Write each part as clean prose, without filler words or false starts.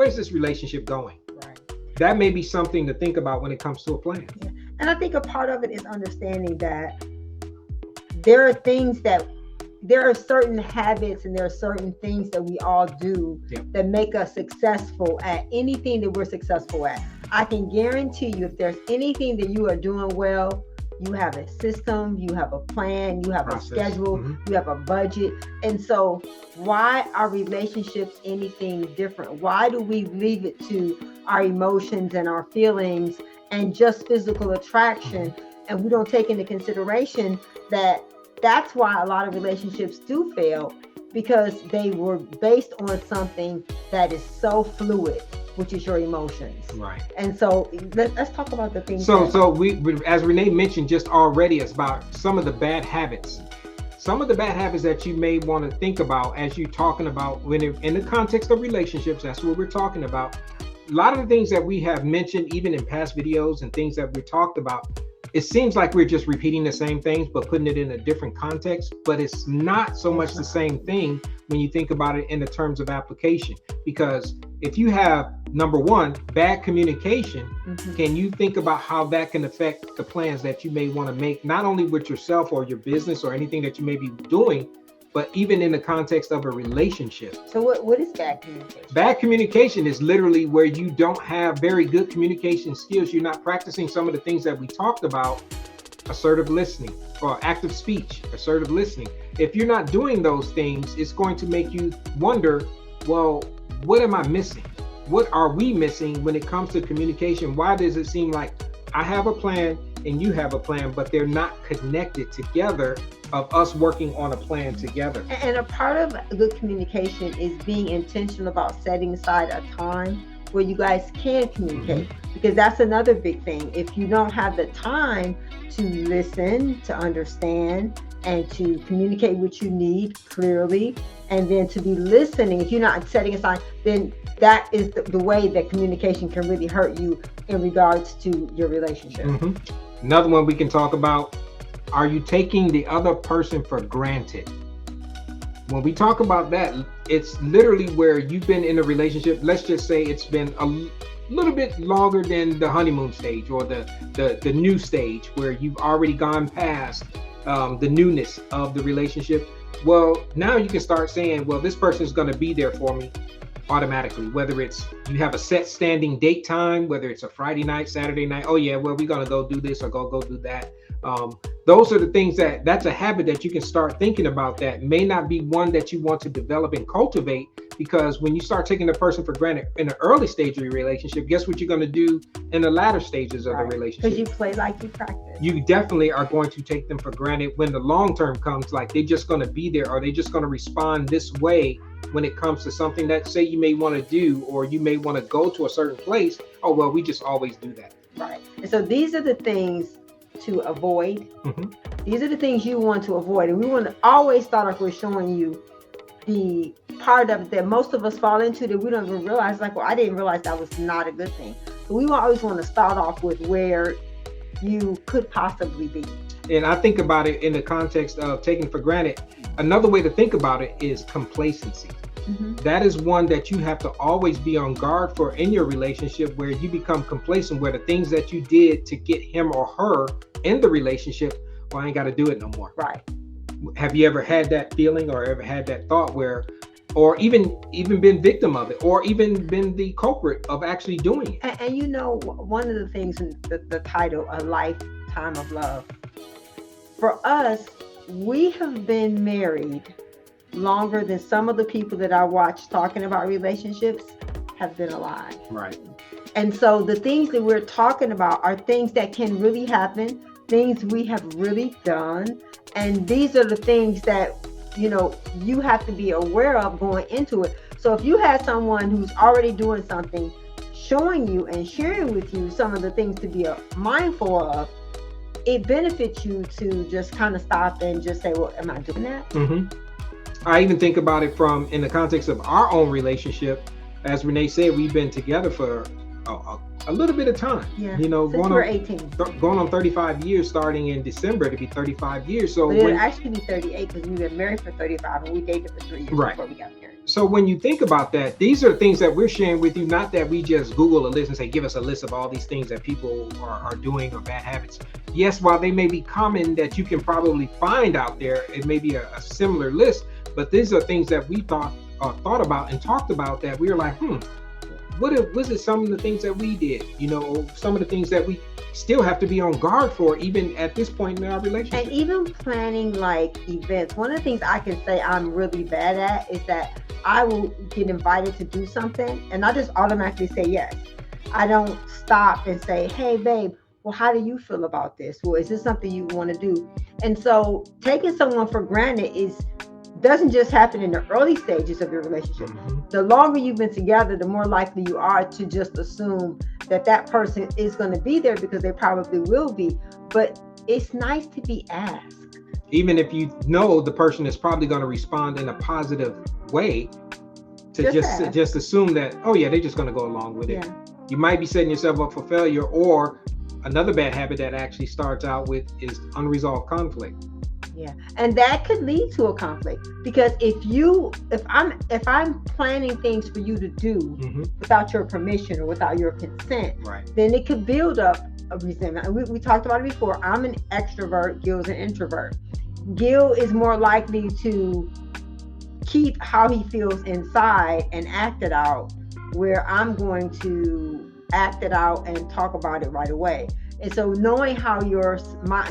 where's this relationship going? Right. That may be something to think about when it comes to a plan. Yeah. And I think a part of it is understanding that there are things that there are certain habits and there are certain things that we all do that make us successful at anything that we're successful at. I can guarantee you, if there's anything that you are doing well, you have a system, you have a plan, you have a schedule, you have a budget. And so why are relationships anything different? Why do we leave it to our emotions and our feelings and just physical attraction? And we don't take into consideration that that's why a lot of relationships do fail, because they were based on something that is so fluid, which is your emotions. Right. And so let's talk about the things. So we, as Renee mentioned just already, it's about some of the bad habits. Some of the bad habits that you may want to think about as you're talking about when in the context of relationships. That's what we're talking about. A lot of the things that we have mentioned, even in past videos and things that we talked about, it seems like we're just repeating the same things, but putting it in a different context. But it's not so much the same thing when you think about it in the terms of application. Because if you have, number one, bad communication, can you think about how that can affect the plans that you may want to make, not only with yourself or your business or anything that you may be doing, but even in the context of a relationship? So what is bad communication? Bad communication is literally where you don't have very good communication skills. You're not practicing some of the things that we talked about, assertive listening or active speech, assertive listening. If you're not doing those things, it's going to make you wonder, well, what am I missing? What are we missing when it comes to communication? Why does it seem like I have a plan and you have a plan, but they're not connected together of us working on a plan together? And a part of good communication is being intentional about setting aside a time where you guys can communicate, because that's another big thing. If you don't have the time to listen, to understand, and to communicate what you need clearly, and then to be listening, if you're not setting aside, then that is the way that communication can really hurt you in regards to your relationship. Another one we can talk about, are you taking the other person for granted? When we talk about that, it's literally where you've been in a relationship. Let's just say it's been a little bit longer than the honeymoon stage or the new stage, where you've already gone past the newness of the relationship. Well, now you can start saying, well, this person is going to be there for me automatically, whether it's you have a set standing date time, whether it's a Friday night, Saturday night. Oh yeah, well, we're going to go do this or go do that. Those are the things that's a habit that you can start thinking about, that may not be one that you want to develop and cultivate, because when you start taking the person for granted in the early stage of your relationship, guess what you're going to do in the latter stages of the relationship? Because you play like you practice. You definitely are going to take them for granted when the long term comes, like they're just going to be there, or they're just going to respond this way when it comes to something that, say, you may want to do, or you may want to go to a certain place. Oh, well, we just always do that. Right. And so these are the things to avoid. These are the things you want to avoid. And we want to always start off with showing you the part of it that most of us fall into that we don't even realize, like, well, I didn't realize that was not a good thing. So we always want to start off with where you could possibly be. And I think about it in the context of taking for granted. Another way to think about it is complacency. That is one that you have to always be on guard for in your relationship, where you become complacent, where the things that you did to get him or her in the relationship, well, I ain't got to do it no more. Right. Have you ever had that feeling, or ever had that thought where, or even been victim of it, or even been the culprit of actually doing it? And you know, one of the things in the title, A Lifetime of Love, for us, we have been married longer than some of the people that I watch talking about relationships have been alive. Right. And so the things that we're talking about are things that can really happen, things we have really done. And these are the things that, you have to be aware of going into it. So if you had someone who's already doing something, showing you and sharing with you some of the things to be mindful of, it benefits you to just kind of stop and just say, well, am I doing that? I even think about it in the context of our own relationship. As Renee said, we've been together for a little bit of time. Yeah. You know, Since we're 18. Going on 35 years, starting in December to be 35 years. So but it'll actually be 38 because we were married for 35 and we dated for 3 years before we got married. So when you think about that, these are things that we're sharing with you, not that we just Google a list and say, give us a list of all these things that people are doing or bad habits. Yes, while they may be common that you can probably find out there, it may be a similar list, but these are things that we thought about and talked about that we were like, what was it some of the things that we did, you know, some of the things that we still have to be on guard for even at this point in our relationship. And even planning like events. One of the things I can say I'm really bad at is that I will get invited to do something and I just automatically say yes. I don't stop and say, hey babe, well, how do you feel about this? Well, is this something you want to do? And so taking someone for granted doesn't just happen in the early stages of your relationship. Mm-hmm. The longer you've been together, the more likely you are to just assume that person is going to be there because they probably will be. But it's nice to be asked. Even if you know the person is probably going to respond in a positive way, to just assume that, oh yeah, they're just going to go along with it. You might be setting yourself up for failure. Or another bad habit that actually starts out with is unresolved conflict. Yeah, and that could lead to a conflict because if I'm planning things for you to do mm-hmm. without your permission or without your consent, right, then it could build up a resentment. And we talked about it before. I'm an extrovert. Gil's an introvert. Gil is more likely to keep how he feels inside and act it out, where I'm going to act it out and talk about it right away. And so knowing how your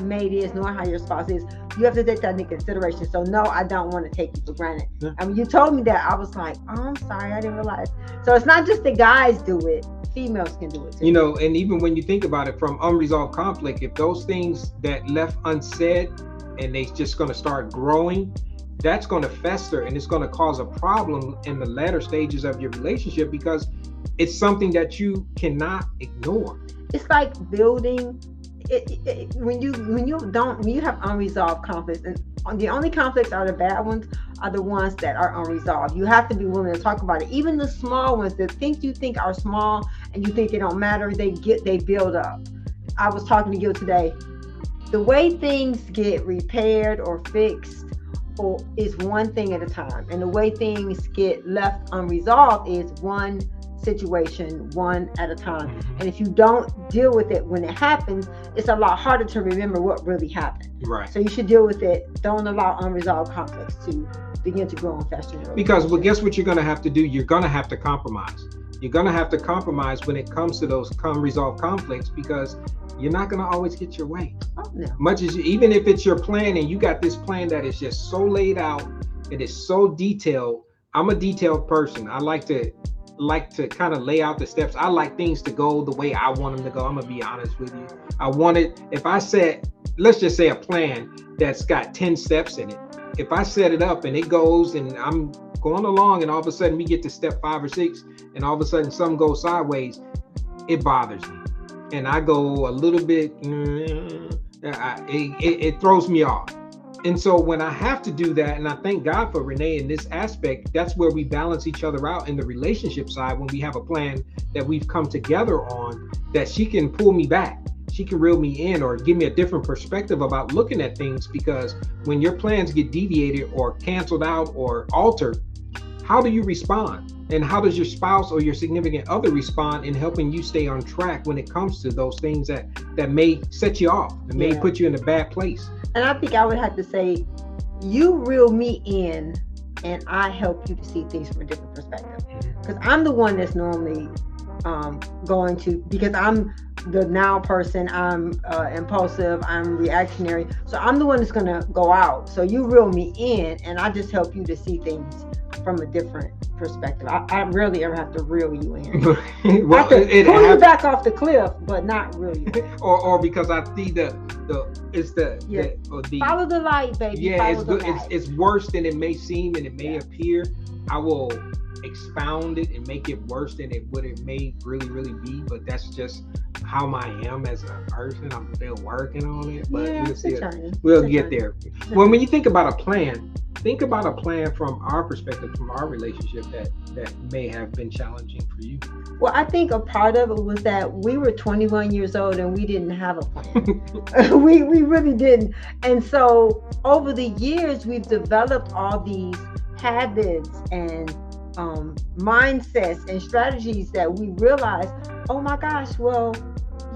mate is, knowing how your spouse is, you have to take that into consideration. So no, I don't want to take you for granted. Yeah. I mean, you told me that. I was like, oh, I'm sorry. I didn't realize. So it's not just the guys do it. Females can do it too. You know, and even when you think about it from unresolved conflict, if those things that left unsaid and they just going to start growing, that's going to fester and it's going to cause a problem in the latter stages of your relationship because it's something that you cannot ignore. It's like building when you have unresolved conflicts, and the only conflicts are the bad ones are the ones that are unresolved. You have to be willing to talk about it. Even the small ones, the things you think are small and you think they don't matter, they build up. I was talking to Gil today. The way things get repaired or fixed is one thing at a time, and the way things get left unresolved is one situation, one at a time. Mm-hmm. And if you don't deal with it when it happens, it's a lot harder to remember what really happened. Right. So you should deal with it. Don't allow unresolved conflicts to begin to grow and fester. Because, well, guess what you're going to have to do? You're going to have to compromise. You're going to have to compromise when it comes to those unresolved conflicts because you're not going to always get your way. Oh, no. Much as even if it's your plan and you got this plan that is just so laid out, it is so detailed. I'm a detailed person. I like to kind of lay out the steps. I like things to go the way I want them to go. I'm gonna be honest with you. I want it, if I set, let's just say a plan that's got 10 steps in it. If I set it up and it goes and I'm going along and all of a sudden we get to step 5 or 6 and all of a sudden something goes sideways, it bothers me. And I go a little bit, it throws me off. And so when I have to do that, and I thank God for Renee in this aspect, that's where we balance each other out in the relationship side when we have a plan that we've come together on, that she can pull me back. She can reel me in or give me a different perspective about looking at things, because when your plans get deviated or canceled out or altered, how do you respond? And how does your spouse or your significant other respond in helping you stay on track when it comes to those things that may set you off and may put you in a bad place? And I think I would have to say, you reel me in and I help you to see things from a different perspective. Because I'm the one that's normally going to, because I'm the now person, I'm impulsive, I'm reactionary. So I'm the one that's going to go out. So you reel me in and I just help you to see things from a different perspective. I rarely ever have to reel you in. Well, I have to pull you back off the cliff, but not reel you in. or because I see the follow the light, baby. Yeah, follow it's the good. light. It's worse than it may seem and it may appear. I will expound it and make it worse than what it may really, really be. But that's just how I am as a person. I'm still working on it, but we'll get there. Well, when you think about a plan, think about a plan from our perspective, from our relationship that may have been challenging for you. Well, I think a part of it was that we were 21 years old and we didn't have a plan. We really didn't. And so over the years, we've developed all these habits and mindsets and strategies that we realize, oh my gosh, well,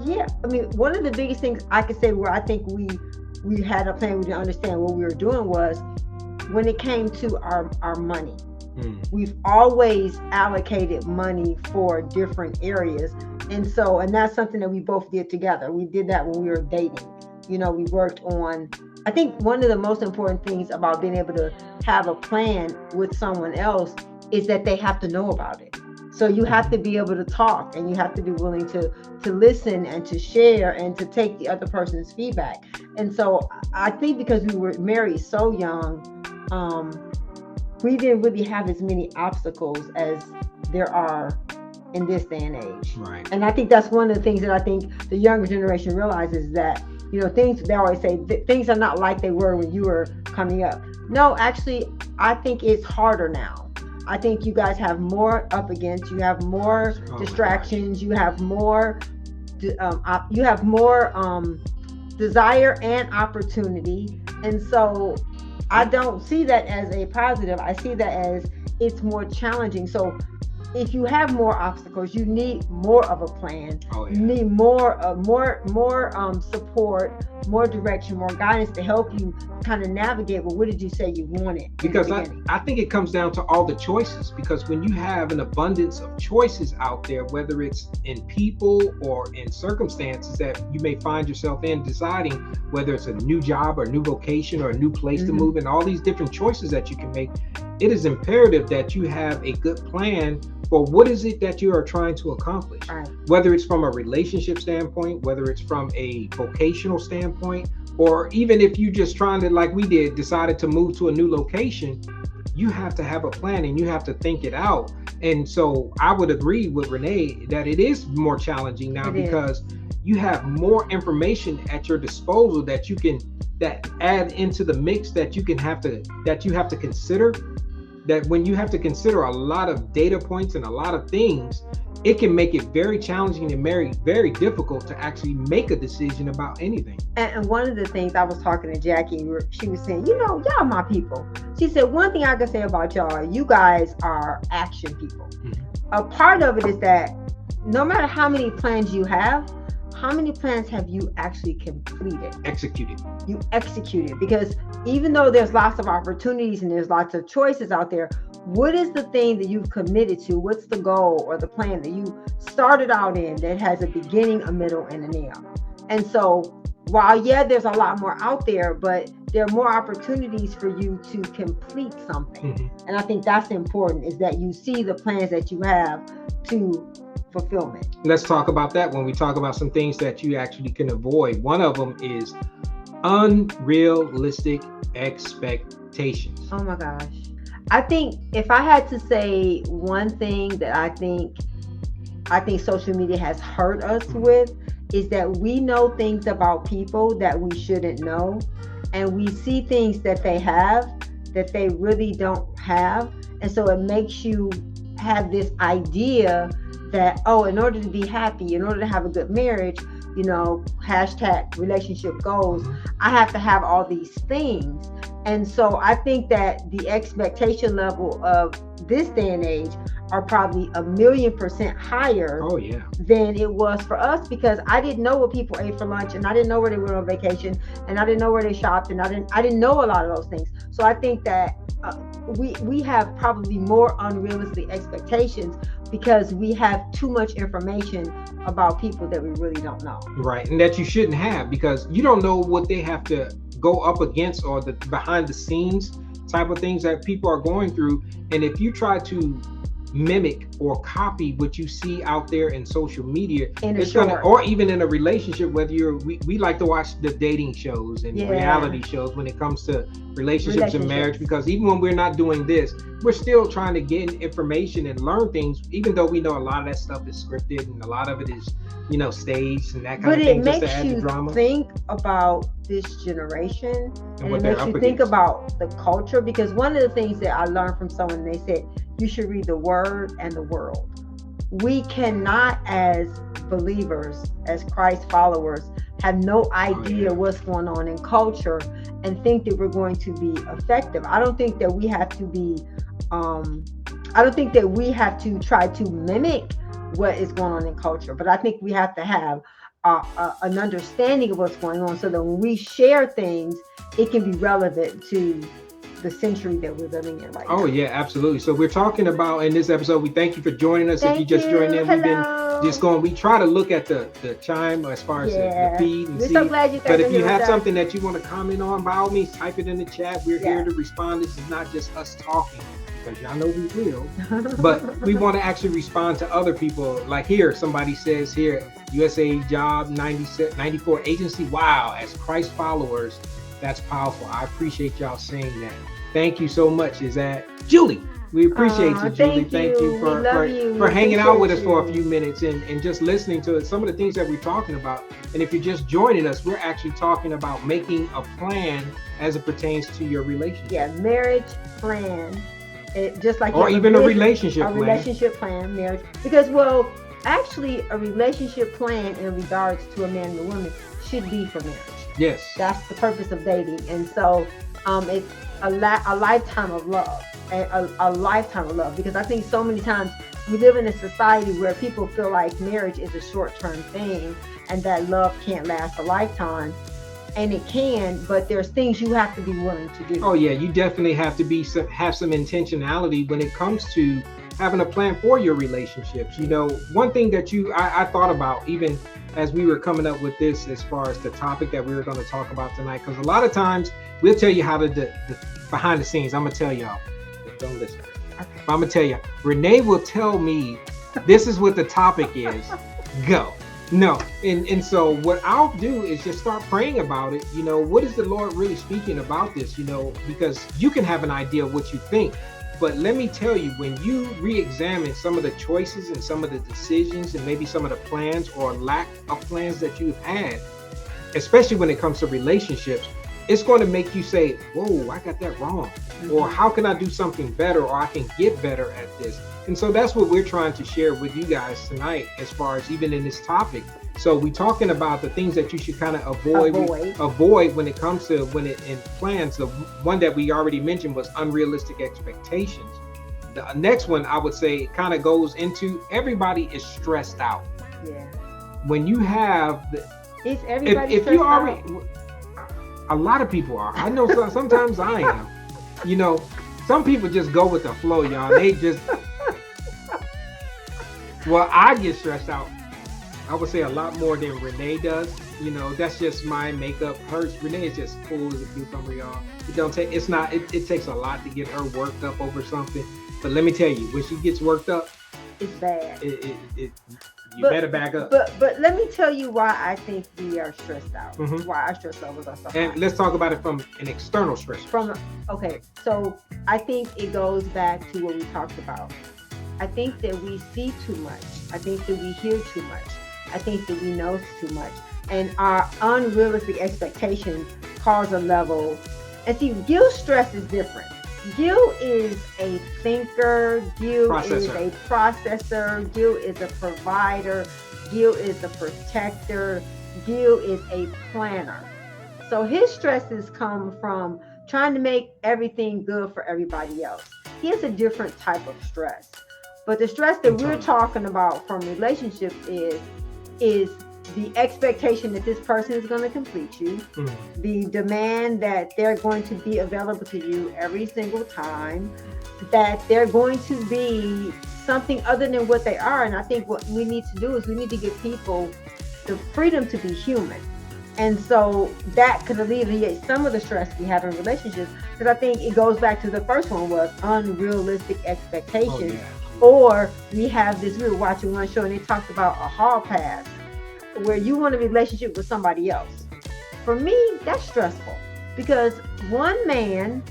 yeah. I mean, one of the biggest things I could say where I think we had a plan, we didn't understand what we were doing was when it came to our money. We've always allocated money for different areas. And that's something that we both did together. We did that when we were dating. We worked on, I think one of the most important things about being able to have a plan with someone else is that they have to know about it. So you have to be able to talk, and you have to be willing to listen and to share and to take the other person's feedback. And so I think because we were married so young, we didn't really have as many obstacles as there are in this day and age. Right. And I think that's one of the things that I think the younger generation realizes, that, things, they always say things are not like they were when you were coming up. No, actually, I think it's harder now. I think you guys have more up against, you have more distractions, you have more desire and opportunity. And so I don't see that as a positive. I see that as it's more challenging. So if you have more obstacles, you need more of a plan. You need more support, more direction, more guidance to help you kind of navigate. Well, what did you say you wanted? Because I think it comes down to all the choices. Because when you have an abundance of choices out there, whether it's in people or in circumstances that you may find yourself in, deciding whether it's a new job or new vocation or a new place to move, and all these different choices that you can make, it is imperative that you have a good plan for what is it that you are trying to accomplish. Right. Whether it's from a relationship standpoint, whether it's from a vocational standpoint, or even if you just trying to, like we did, decided to move to a new location, you have to have a plan and you have to think it out. And so I would agree with Renee that it is more challenging now because you have more information at your disposal that add into the mix that you have to consider. That when you have to consider a lot of data points and a lot of things, it can make it very challenging and very difficult to actually make a decision about anything. And one of the things, I was talking to Jackie, she was saying, y'all my people. She said, one thing I can say about y'all, you guys are action people. A part of it is that no matter how many plans you have, how many plans have you actually completed? Executed. You executed. Because even though there's lots of opportunities and there's lots of choices out there, what is the thing that you've committed to? What's the goal or the plan that you started out in that has a beginning, a middle, and an end? And so while, there's a lot more out there, but there are more opportunities for you to complete something. And I think that's important, is that you see the plans that you have to fulfillment. Let's talk about that when we talk about some things that you actually can avoid. One of them is unrealistic expectations. Oh my gosh. I think if I had to say one thing that I think social media has hurt us with, is that we know things about people that we shouldn't know, and we see things that they have that they really don't have. And so it makes you have this idea that, in order to be happy, in order to have a good marriage, hashtag relationship goals, I have to have all these things. And so I think that the expectation level of this day and age are probably 1,000,000% higher than it was for us, because I didn't know what people ate for lunch, and I didn't know where they went on vacation, and I didn't know where they shopped, and I didn't know a lot of those things. So I think that we have probably more unrealistic expectations because we have too much information about people that we really don't know. Right, and that you shouldn't have, because you don't know what they have to go up against, or the behind the scenes type of things that people are going through. And if you try to mimic or copy what you see out there in social media, or even in a relationship, whether we like to watch the dating shows and reality shows when it comes to relationships and marriage, because even when we're not doing this, we're still trying to get information and learn things, even though we know a lot of that stuff is scripted and a lot of it is staged and that kind of thing, just to add the drama. But it makes you think about this generation, and it makes you think about the culture, because one of the things that I learned from someone, they said you should read the Word and the World. we cannot, as believers, as Christ followers, have no idea what's going on in culture and think that we're going to be effective. I don't think that we have to be I don't think that we have to try to mimic what is going on in culture, but I think we have to have an understanding of what's going on, so that when we share things, it can be relevant to the century that we're living in right now. Oh yeah, absolutely. So we're talking about in this episode, we thank you for joining us. If you just joined in, we've been just going, we try to look at the chime as far as the feed and we're see. So glad you but if you have something that you want to comment on, by all means, type it in the chat. We're here to respond. This is not just us talking, because y'all know we will, but we want to actually respond to other people. Like here, somebody says here, USA Job 94 Agency. Wow, as Christ followers, that's powerful. I appreciate y'all saying that. Thank you so much. Is that Julie? We appreciate you, Julie. Thank you for hanging out with us for a few minutes and just listening to some of the things that we're talking about. And if you're just joining us, we're actually talking about making a plan as it pertains to your relationship. Yeah, marriage plan. Just like or even a relationship plan, marriage. Because, well, actually, a relationship plan in regards to a man and a woman should be for marriage. Yes. That's the purpose of dating. And so it's a lifetime of love. A lifetime of love. Because I think so many times we live in a society where people feel like marriage is a short-term thing and that love can't last a lifetime. And it can, but there's things you have to be willing to do. Oh yeah, you definitely have to have some intentionality when it comes to having a plan for your relationships. You know, one thing that I thought about even as we were coming up with this, as far as the topic that we were going to talk about tonight, because a lot of times we'll tell you how to the behind the scenes. I'm gonna tell y'all, don't listen. Okay. I'm gonna tell you, Renee will tell me this is what the topic is. Go. No, and so what I'll do is just start praying about it. You know, what is the Lord really speaking about this? You know, because you can have an idea of what you think, but let me tell you, when you re-examine some of the choices and some of the decisions and maybe some of the plans or lack of plans that you've had, especially when it comes to relationships, it's going to make you say, whoa, I got that wrong. Or how can I do something better, or I can get better at this? And so that's what we're trying to share with you guys tonight, as far as even in this topic. So we're talking about the things that you should kind of avoid when it comes to in plans. The one that we already mentioned was unrealistic expectations. The next one, I would say, kind of goes into everybody is stressed out. Yeah. When you have is everybody if you already out? A lot of people are. I know sometimes I am. You know, some people just go with the flow, y'all. They just well, I get stressed out. I would say a lot more than Renee does. You know, that's just my makeup. Renee is just cool as a cucumber, y'all. It takes a lot to get her worked up over something. But let me tell you, when she gets worked up, it's bad. You better back up. But let me tell you why I think we are stressed out. Mm-hmm. Why our stress levels are so high. And let's talk about it from an external stress. Okay, so I think it goes back to what we talked about. I think that we see too much. I think that we hear too much. I think that we know too much. And our unrealistic expectations cause a level. And see, Gil's stress is different. Gil is a thinker. Gil is a processor. Gil is a provider. Gil is a protector. Gil is a planner. So his stresses come from trying to make everything good for everybody else. He has a different type of stress. But the stress that we're talking about from relationships is the expectation that this person is going to complete you, the demand that they're going to be available to you every single time, that they're going to be something other than what they are. And I think what we need to do is we need to give people the freedom to be human. And so that could alleviate some of the stress we have in relationships, because I think it goes back to the first one was unrealistic expectations. Oh, yeah. Or we were watching one show and they talked about a hall pass, where you want a relationship with somebody else. For me, that's stressful, because one man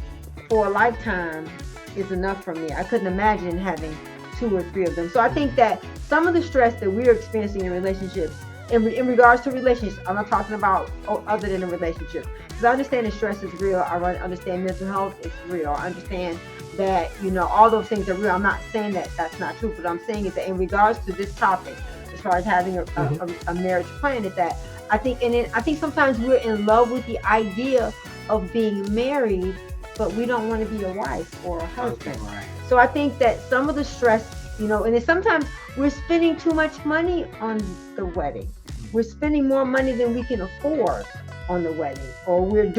for a lifetime is enough for me. I couldn't imagine having 2 or 3 of them. So I think that some of the stress that we're experiencing in relationships, in regards to relationships, I'm not talking about other than a relationship, because I understand that stress is real. I understand mental health is real. I understand that, all those things are real. I'm not saying that that's not true, but I'm saying is that in regards to this topic, as far as having a marriage plan, is that I think sometimes we're in love with the idea of being married, but we don't want to be a wife or a husband. Right. So I think that some of the stress, and then sometimes we're spending too much money on the wedding. We're spending more money than we can afford on the wedding, or we're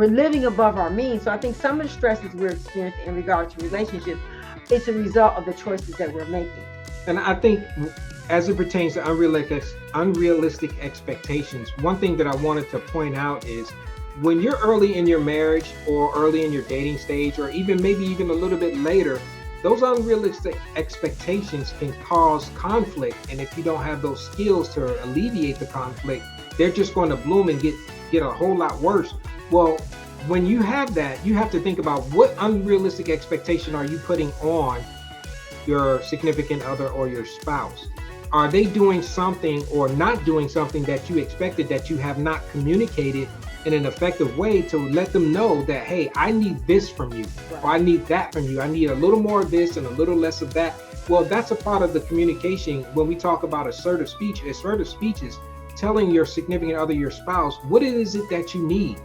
living above our means. So I think some of the stresses we're experiencing in regard to relationships, it's a result of the choices that we're making. And I think as it pertains to unrealistic expectations, one thing that I wanted to point out is when you're early in your marriage or early in your dating stage, or maybe even a little bit later, those unrealistic expectations can cause conflict. And if you don't have those skills to alleviate the conflict, they're just going to bloom and get a whole lot worse. Well, when you have that, you have to think about what unrealistic expectation are you putting on your significant other or your spouse. Are they doing something or not doing something that you expected, that you have not communicated in an effective way to let them know that, hey, I need this from you, or I need that from you. I need a little more of this and a little less of that. Well, that's a part of the communication. When we talk about assertive speech is telling your significant other, your spouse, what is it that you need?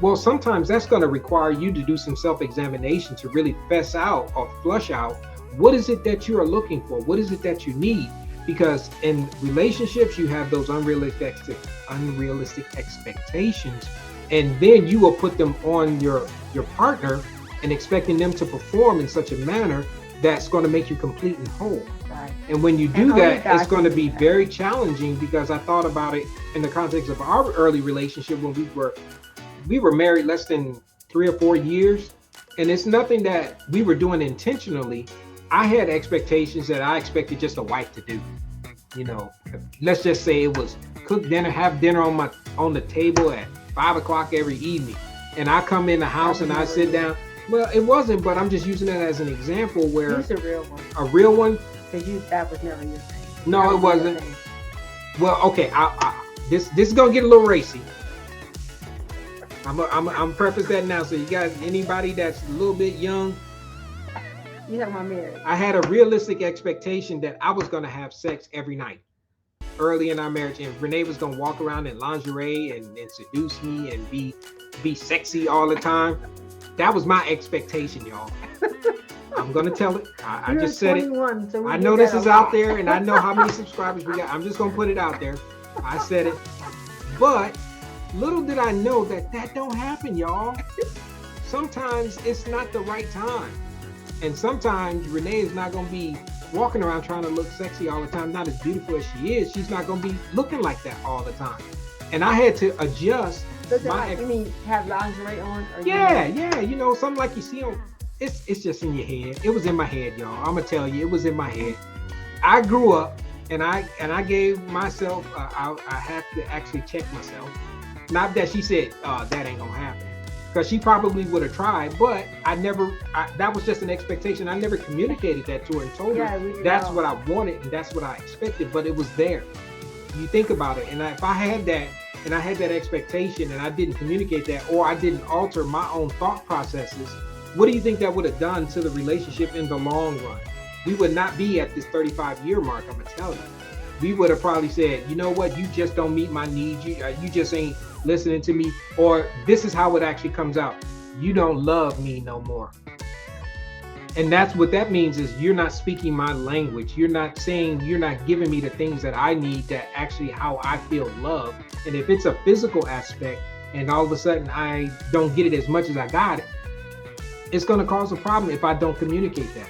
Well, sometimes that's going to require you to do some self-examination to really flush out what is it that you are looking for? What is it that you need? Because in relationships, you have those unrealistic expectations, and then you will put them on your partner and expecting them to perform in such a manner that's going to make you complete and whole. Right. And when you do that, it's going to be very challenging, because I thought about it in the context of our early relationship when we were married less than 3 or 4 years, and it's nothing that we were doing intentionally. I had expectations that I expected just a wife to do. Let's just say it was cook dinner, have dinner on the table at 5 o'clock every evening, and I come in the house and I sit down. Well, it wasn't, but I'm just using it as an example where it's a real one. A real one. Because that was never your thing. No, it wasn't. Well, okay. This is gonna get a little racy. I'm preface that now. So you got anybody that's a little bit young. You have my marriage. I had a realistic expectation that I was going to have sex every night early in our marriage, and Renee was going to walk around in lingerie and seduce me and be sexy all the time. That was my expectation, y'all. I'm going to tell it. I just said it. So I know this is out there, and I know how many subscribers we got. I'm just going to put it out there. I said it. But little did I know that don't happen, y'all. Sometimes it's not the right time. And sometimes Renee is not going to be walking around trying to look sexy all the time. Not as beautiful as she is. She's not going to be looking like that all the time. And I had to adjust. You mean have lingerie on? Yeah. Something like you see on. It's just in your head. It was in my head, y'all. I'm gonna tell you, it was in my head. I grew up, and I gave myself. I have to actually check myself. Not that she said that ain't gonna happen. Because she probably would have tried, but that was just an expectation. I never communicated that to her and told her that's what I wanted and that's what I expected, but it was there. You think about it, and if I had that, and I had that expectation and I didn't communicate that, or I didn't alter my own thought processes, what do you think that would have done to the relationship in the long run? We would not be at this 35-year mark, I'm going to tell you. We would have probably said, you know what, you just don't meet my needs. You just ain't listening to me. Or this is how it actually comes out. You don't love me no more. And that's what that means, is you're not speaking my language. You're not giving me the things that I need, that actually how I feel love. And if it's a physical aspect and all of a sudden I don't get it as much as I got it, it's going to cause a problem if I don't communicate that.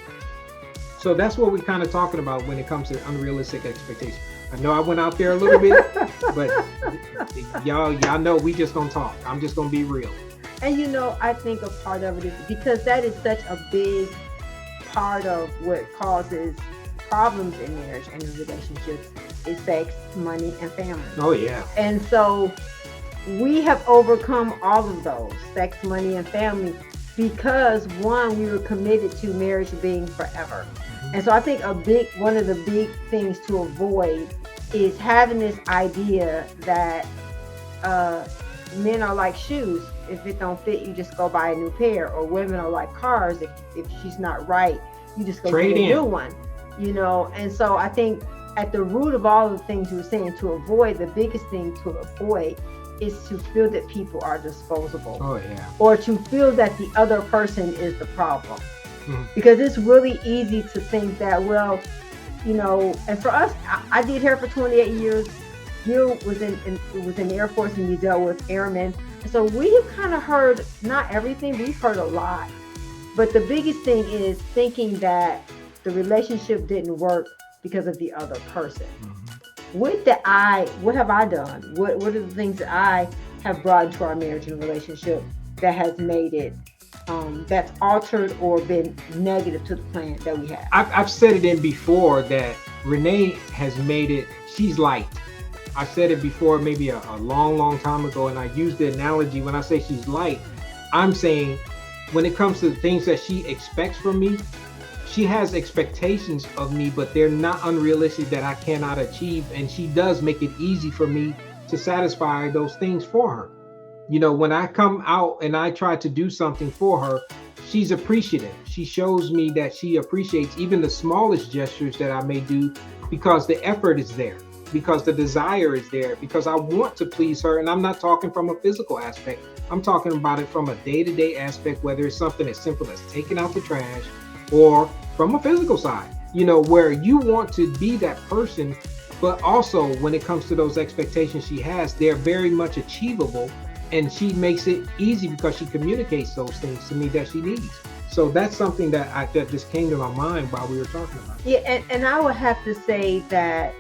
So that's what we're kind of talking about when it comes to unrealistic expectations. I know I went out there a little bit, but y'all know we just gonna talk. I'm just gonna be real. And I think a part of it is because that is such a big part of what causes problems in marriage and in relationships is sex, money, and family. Oh yeah. And so we have overcome all of those, sex, money, and family, because one, we were committed to marriage being forever. And so I think one of the big things to avoid is having this idea that men are like shoes. if it don't fit, you just go buy a new pair. Or women are like cars. If she's not right, you just go Trade get a in. new one. You know, and so I think at the root of all of the things you were saying, to avoid, the biggest thing to avoid is to feel that people are disposable. Oh yeah. Or to feel that the other person is the problem. Mhm. Because it's really easy to think that, well, you know, and for us, I did hair for 28 years. Gil was in the Air Force, and he dealt with airmen. So we have kind of heard, not everything, we've heard a lot. But the biggest thing is thinking that the relationship didn't work because of the other person. Mhm. What have I done? What are the things that I have brought into our marriage and relationship that has made it, that's altered or been negative to the plan that we have? I've said it in before that Renee has made it, she's light. I said it before, maybe a long time ago, and I used the analogy when I say she's light. I'm saying when it comes to the things that she expects from me, she has expectations of me, but they're not unrealistic that I cannot achieve. And she does make it easy for me to satisfy those things for her. You know, when I come out and I try to do something for her, she's appreciative. She shows me that she appreciates even the smallest gestures that I may do, because the effort is there, because the desire is there, because I want to please her. And I'm not talking from a physical aspect. I'm talking about it from a day-to-day aspect, whether it's something as simple as taking out the trash, or from a physical side, you know, where you want to be that person, but also when it comes to those expectations she has, they're very much achievable, and she makes it easy because she communicates those things to me that she needs. So that's something that just came to my mind while we were talking about it. Yeah, and I would have to say that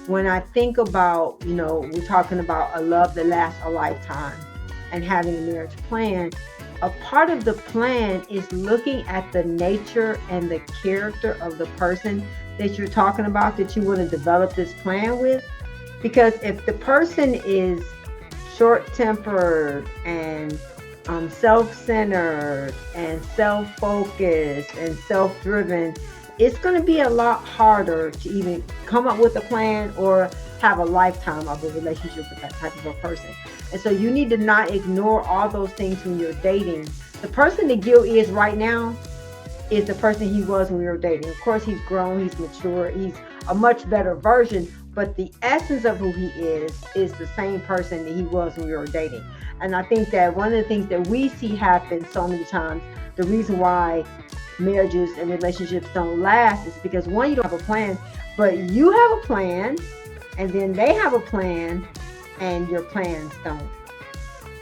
when I think about, you know, we're talking about a love that lasts a lifetime and having a marriage plan, a part of the plan is looking at the nature and the character of the person that you're talking about, that you want to develop this plan with. Because if the person is short-tempered and self-centered and self-focused and self-driven, it's going to be a lot harder to even come up with a plan or have a lifetime of a relationship with that type of a person. And so you need to not ignore all those things when you're dating. The person that Gil is right now is the person he was when we were dating. Of course, he's grown, he's mature, he's a much better version, but the essence of who he is the same person that he was when we were dating. And I think that one of the things that we see happen so many times, the reason why marriages and relationships don't last is because, one, you don't have a plan, but you have a plan, and then they have a plan, and your plans don't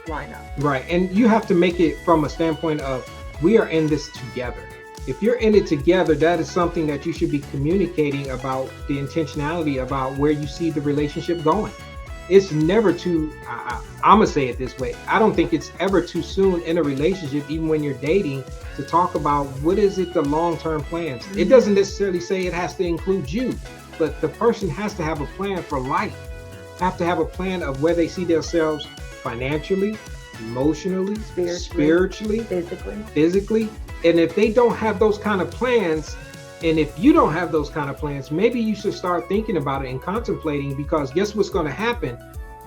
line up. Right. And you have to make it from a standpoint of, we are in this together. If you're in it together, that is something that you should be communicating about, the intentionality about where you see the relationship going. It's never too, I'm going to say it this way, I don't think it's ever too soon in a relationship, even when you're dating, to talk about what is it, the long-term plans. Mm-hmm. It doesn't necessarily say it has to include you, but the person has to have a plan for life, have to have a plan of where they see themselves financially, emotionally, spiritually, physically. And if they don't have those kind of plans, and if you don't have those kind of plans, maybe you should start thinking about it and contemplating, because guess what's going to happen?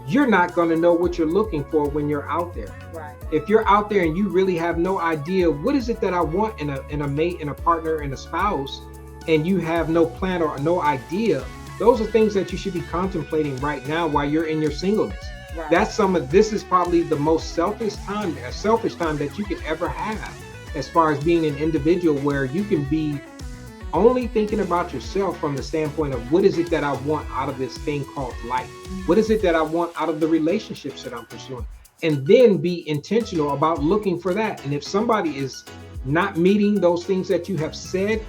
You're not going to know what you're looking for when you're out there. Right. If you're out there and you really have no idea, what is it that I want in a mate, in a partner, in a spouse, and you have no plan or no idea, those are things that you should be contemplating right now while you're in your singleness. Right. This is probably the most selfish time that you could ever have, as far as being an individual, where you can be only thinking about yourself from the standpoint of, what is it that I want out of this thing called life? What is it that I want out of the relationships that I'm pursuing? And then be intentional about looking for that. And if somebody is not meeting those things that you have said,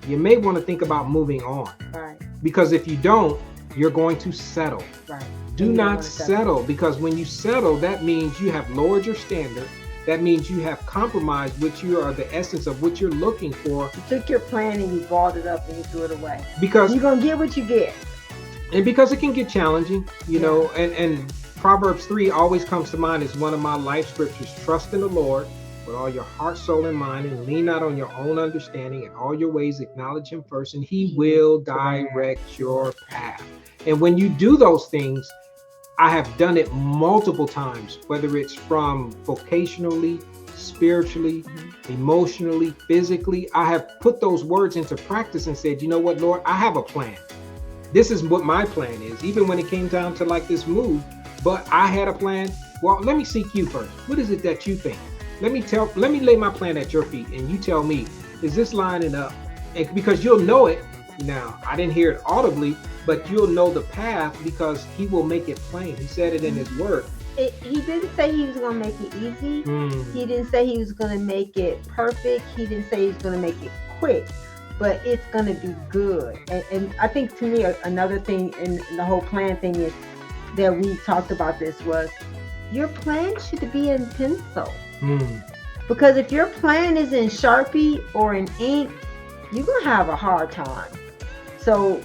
you may want to think about moving on. Right. Because if you don't, you're going to settle. Right. Do not settle, because when you settle, that means you have lowered your standard. That means you have compromised what you are, the essence of what you're looking for. You took your plan and you balled it up and you threw it away. Because you're going to get what you get. And because it can get challenging, you know, and Proverbs 3 always comes to mind as one of my life scriptures. Trust in the Lord with all your heart, soul, and mind, and lean not on your own understanding. In all your ways, acknowledge him first, and he will direct your path. And when you do those things, I have done it multiple times, whether it's from vocationally, spiritually, emotionally, physically. I have put those words into practice and said, you know what, Lord, I have a plan. This is what my plan is, even when it came down to like this move. But I had a plan. Well, let me seek you first. What is it that you think? Let me lay my plan at your feet, and you tell me, is this lining up? And because you'll know it. Now, I didn't hear it audibly, but you'll know the path because he will make it plain. He said it in his word. He didn't say he was going to make it easy. He didn't say he was going to make it perfect. He didn't say he was going to make it quick, but it's going to be good. And I think to me, another thing in the whole plan thing is that we talked about this was your plan should be in pencil. Because if your plan is in Sharpie or in ink, you're going to have a hard time. So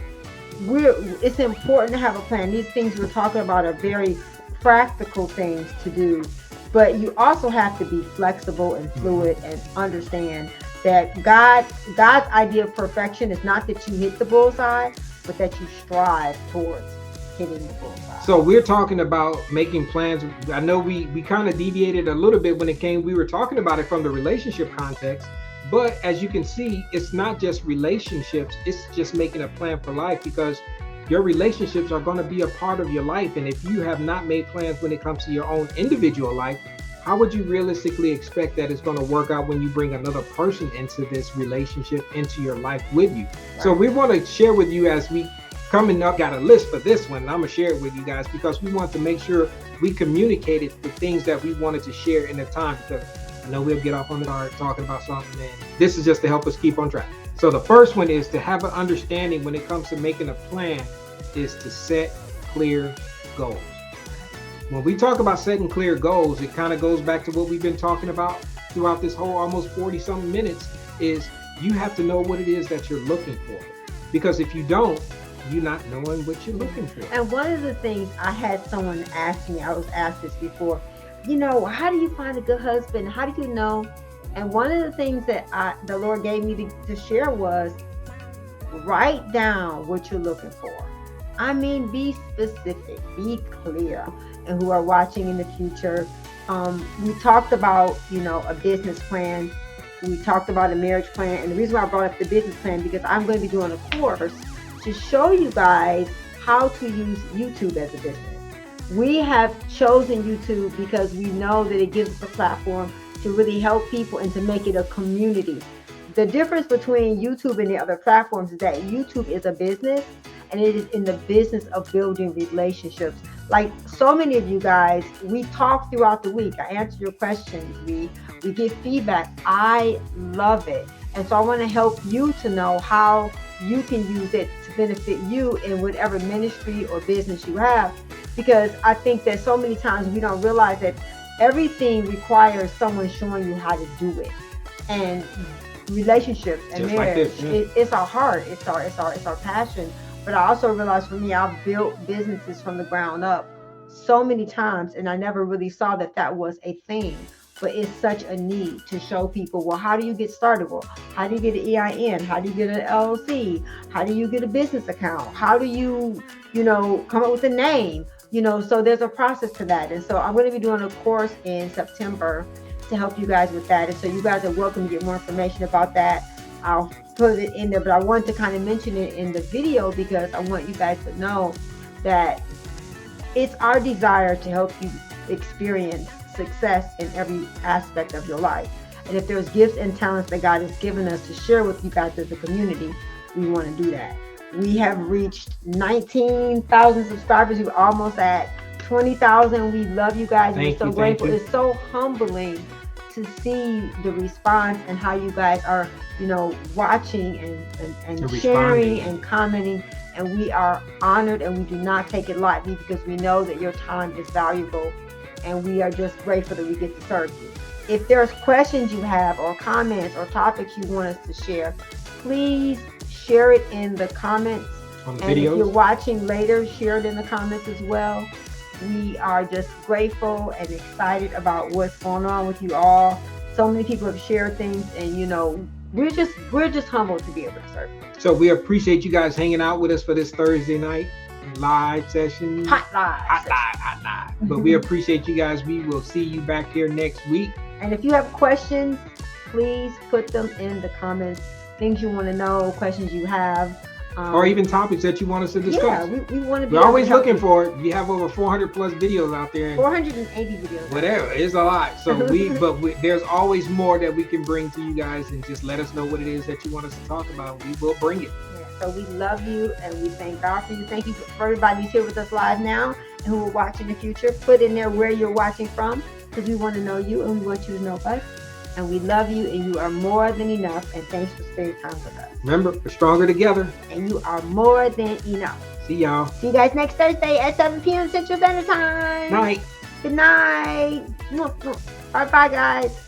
it's important to have a plan. These things we're talking about are very practical things to do, but you also have to be flexible and fluid and understand that God's idea of perfection is not that you hit the bullseye, but that you strive towards hitting the bullseye. So we're talking about making plans. I know we kind of deviated a little bit when we were talking about it from the relationship context, but as you can see, it's not just relationships, it's just making a plan for life, because your relationships are going to be a part of your life. And if you have not made plans when it comes to your own individual life, how would you realistically expect that it's going to work out when you bring another person into this relationship, into your life with you? Right. So we want to share with you as we coming up, got a list for this one, and I'm going to share it with you guys because we want to make sure we communicated the things that we wanted to share in the time, because I know we'll get off on the art talking about something, and this is just to help us keep on track. So the first one is to have an understanding when it comes to making a plan is to set clear goals. When we talk about setting clear goals, it kind of goes back to what we've been talking about throughout this whole almost 40-something minutes, is you have to know what it is that you're looking for. Because if you don't, you're not knowing what you're looking for. And one of the things I had someone ask me, I was asked this before, how do you find a good husband? How do you know? And one of the things that the Lord gave me to share was write down what you're looking for. I mean, be specific, be clear. And who are watching in the future, we talked about, a business plan. We talked about a marriage plan. And the reason why I brought up the business plan, because I'm going to be doing a course to show you guys how to use YouTube as a business. We have chosen YouTube because we know that it gives us a platform to really help people and to make it a community. The difference between YouTube and the other platforms is that YouTube is a business, and it is in the business of building relationships. Like so many of you guys, we talk throughout the week. I answer your questions. We give feedback. I love it. And so I want to help you to know how you can use it to benefit you in whatever ministry or business you have. Because I think that so many times we don't realize that everything requires someone showing you how to do it. And relationships and just marriage, like this, it's our heart, it's our passion. But I also realized for me, I've built businesses from the ground up so many times, and I never really saw that was a thing. But it's such a need to show people, well, how do you get started? Well, how do you get an EIN? How do you get an LLC? How do you get a business account? How do you, come up with a name? So there's a process to that. And so I'm going to be doing a course in September to help you guys with that. And so you guys are welcome to get more information about that. I'll put it in there, but I want to kind of mention it in the video because I want you guys to know that it's our desire to help you experience success in every aspect of your life. And if there's gifts and talents that God has given us to share with you guys as a community, we want to do that. We have reached 19,000 subscribers. We're almost at 20,000. We love you guys. We're so grateful. It's so humbling to see the response and how you guys are, watching and sharing and commenting. And we are honored, and we do not take it lightly because we know that your time is valuable, and we are just grateful that we get to serve you. If there's questions you have or comments or topics you want us to share, please share it in the comments. On the and videos. If you're watching later, share it in the comments as well. We are just grateful and excited about what's going on with you all. So many people have shared things, and we're just humbled to be able to serve you. So we appreciate you guys hanging out with us for this Thursday night. live session. Hot live. But we appreciate you guys. We will see you back here next week. And if you have questions, please put them in the comments. Things you want to know, questions you have. Or even topics that you want us to discuss. Yeah, we want to be. We're always looking for it. We have over 400 plus videos out there. 480 videos. Whatever, it's a lot. So there's always more that we can bring to you guys, and just let us know what it is that you want us to talk about. We will bring it. Yeah, so we love you, and we thank God for you. Thank you for everybody who's here with us live now and who will watch in the future. Put in there where you're watching from, because we want to know you and we want you to know us. And we love you, and you are more than enough. And thanks for spending time with us. Remember, we're stronger together. And you are more than enough. See y'all. See you guys next Thursday at 7 p.m. Central Standard Time. Night. Good night. Bye, guys.